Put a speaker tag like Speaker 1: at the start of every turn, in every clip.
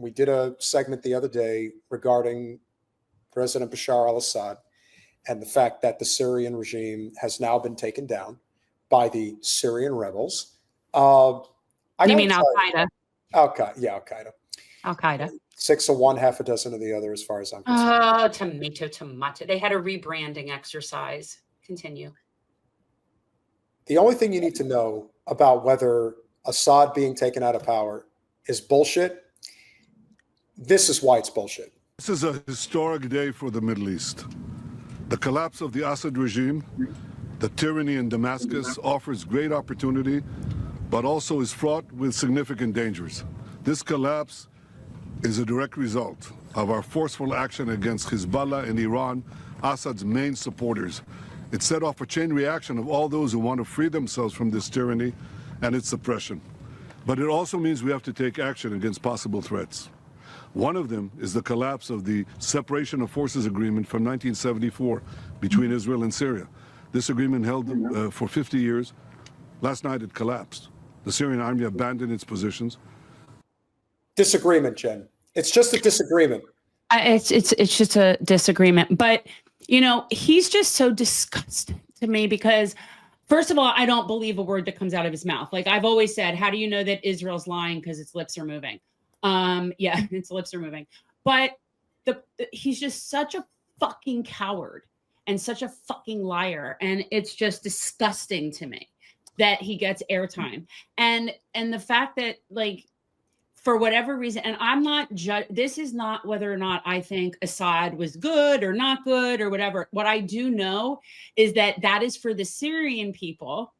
Speaker 1: we did a segment the other day regarding President Bashar al-Assad and the fact that the Syrian regime has now been taken down by the Syrian rebels.
Speaker 2: You mean Al-Qaeda?
Speaker 1: Al-Qaeda.
Speaker 2: Al-Qaeda.
Speaker 1: 6 of one, half a dozen of the other, as far as I'm concerned.
Speaker 2: Oh, tomato. They had a rebranding exercise. Continue.
Speaker 1: The only thing you need to know about whether Assad being taken out of power is bullshit, this is why it's bullshit.
Speaker 3: This is a historic day for the Middle East. The collapse of the Assad regime, the tyranny in Damascus, offers great opportunity, but also is fraught with significant dangers. This collapse is a direct result of our forceful action against Hezbollah and Iran, Assad's main supporters. It set off a chain reaction of all those who want to free themselves from this tyranny and its oppression. But it also means we have to take action against possible threats. One of them is the collapse of the Separation of Forces Agreement from 1974 between Israel and Syria. This agreement held for 50 years. Last night it collapsed. The Syrian army abandoned its positions.
Speaker 1: Disagreement, Jen. It's just a disagreement.
Speaker 2: It's just a disagreement. But, you know, he's just so disgusting to me because, first of all, I don't believe a word that comes out of his mouth. Like I've always said, how do you know that Israel's lying? Because its lips are moving. Yeah, its lips are moving. But he's just such a fucking coward and such a fucking liar. And it's just disgusting to me that he gets airtime. And the fact that, like, for whatever reason, and I'm not this is not whether or not I think Assad was good or not good or whatever. What I do know is that is for the Syrian people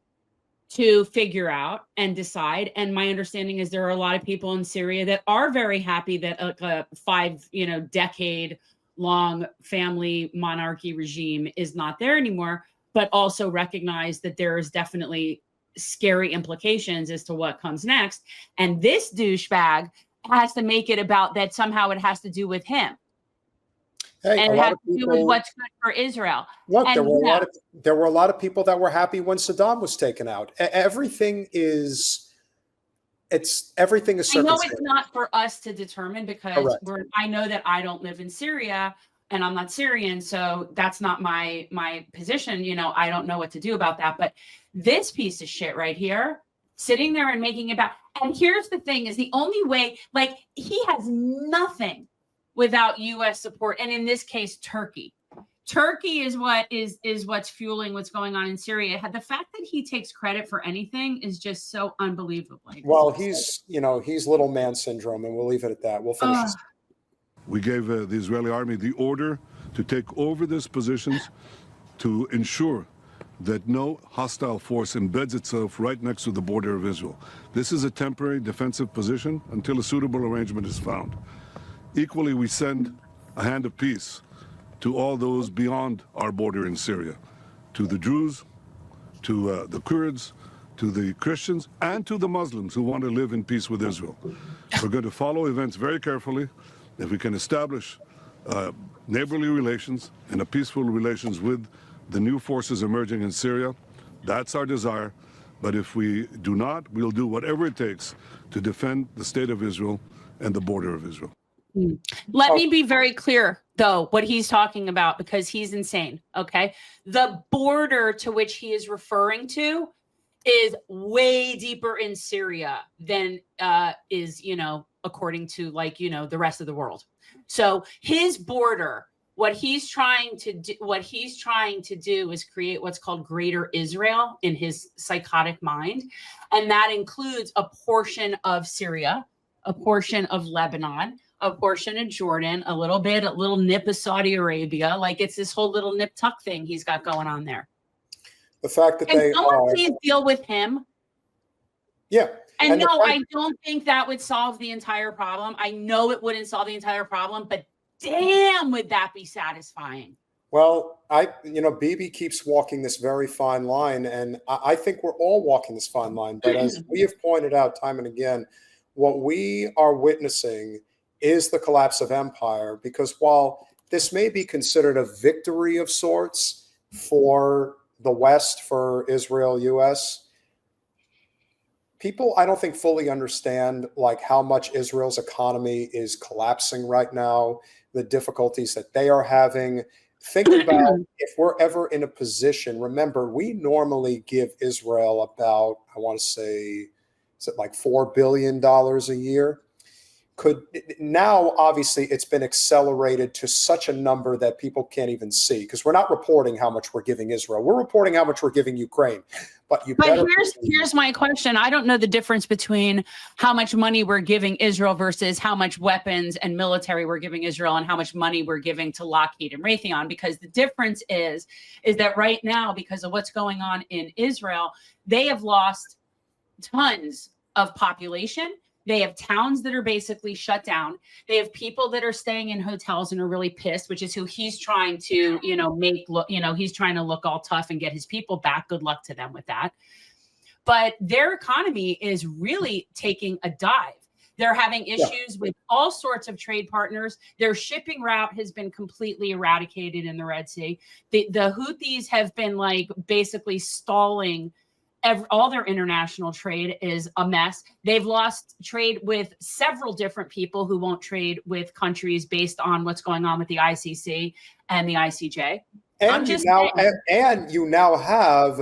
Speaker 2: to figure out and decide. And my understanding is there are a lot of people in Syria that are very happy that a 5 decade long family monarchy regime is not there anymore, but also recognize that there is definitely scary implications as to what comes next. And this douchebag has to make it about that somehow it has to do with him.
Speaker 1: Hey,
Speaker 2: and it has to do with what's good for Israel.
Speaker 1: Look, there were a lot of people that were happy when Saddam was taken out. Everything is circumstantial.
Speaker 2: I know it's not for us to determine because I know that I don't live in Syria and I'm not Syrian, so that's not my position. You know, I don't know what to do about that. But this piece of shit right here, sitting there and making it about. And here's the thing: is the only way, like, he has nothing without U.S. support, and in this case, Turkey. Turkey is what's fueling what's going on in Syria. The fact that he takes credit for anything is just so unbelievable.
Speaker 1: Well, he's little man syndrome, and we'll leave it at that. We'll finish this.
Speaker 3: We gave the Israeli army the order to take over these positions to ensure that no hostile force embeds itself right next to the border of Israel. This is a temporary defensive position until a suitable arrangement is found. Equally, we send a hand of peace to all those beyond our border in Syria, to the Druze, to the Kurds, to the Christians, and to the Muslims who want to live in peace with Israel. We're going to follow events very carefully. If we can establish neighborly relations and a peaceful relations with the new forces emerging in Syria, that's our desire. But if we do not, we'll do whatever it takes to defend the state of Israel and the border of Israel.
Speaker 2: Let me be very clear, though, what he's talking about, because he's insane. Okay. The border to which he is referring to is way deeper in Syria than is, according to the rest of the world. So his border, what he's trying to do is create what's called Greater Israel in his psychotic mind. And that includes a portion of Syria, a portion of Lebanon, a portion of Jordan, a little nip of Saudi Arabia. Like, it's this whole little nip tuck thing he's got going on there.
Speaker 1: The fact that
Speaker 2: please deal with him.
Speaker 1: Yeah.
Speaker 2: And no, I don't think that would solve the entire problem. I know it wouldn't solve the entire problem, but damn, would that be satisfying?
Speaker 1: Well, Bibi keeps walking this very fine line, and I think we're all walking this fine line. But as we have pointed out time and again, what we are witnessing is the collapse of empire, because while this may be considered a victory of sorts for the West, for Israel, U.S., people, I don't think fully understand like how much Israel's economy is collapsing right now, the difficulties that they are having. Think about if we're ever in a position, remember, we normally give Israel about, I want to say, is it like $4 billion a year? Could now, obviously, it's been accelerated to such a number that people can't even see because we're not reporting how much we're giving Israel. We're reporting how much we're giving Ukraine. But
Speaker 2: here's my question. I don't know the difference between how much money we're giving Israel versus how much weapons and military we're giving Israel and how much money we're giving to Lockheed and Raytheon, because the difference is that right now, because of what's going on in Israel, they have lost tons of population. They have towns that are basically shut down. They have people that are staying in hotels and are really pissed, which is who he's trying to, make look, he's trying to look all tough and get his people back. Good luck to them with that. But their economy is really taking a dive. They're having issues with all sorts of trade partners. Their shipping route has been completely eradicated in the Red Sea. The Houthis have been like basically stalling all their international trade is a mess. They've lost trade with several different people who won't trade with countries based on what's going on with the ICC and the ICJ.
Speaker 1: And you now have,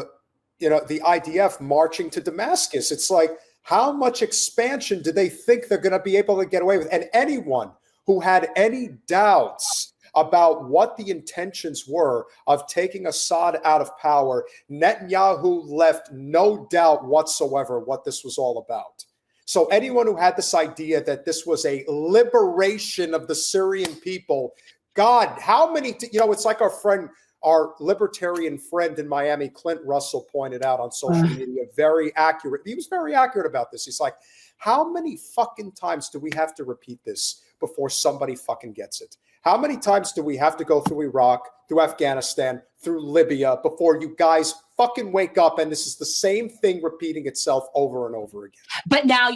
Speaker 1: the IDF marching to Damascus. It's like, how much expansion do they think they're going to be able to get away with? And anyone who had any doubts about what the intentions were of taking Assad out of power, Netanyahu left no doubt whatsoever what this was all about. So anyone who had this idea that this was a liberation of the Syrian people, God, how many, it's like our libertarian friend in Miami, Clint Russell, pointed out on social media, very accurate. He was very accurate about this. He's like, how many fucking times do we have to repeat this before somebody fucking gets it? How many times do we have to go through Iraq, through Afghanistan, through Libya before you guys fucking wake up and this is the same thing repeating itself over and over again?
Speaker 2: But now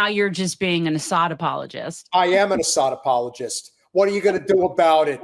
Speaker 2: you're just being an Assad apologist.
Speaker 1: I am an Assad apologist. What are you going to do about it?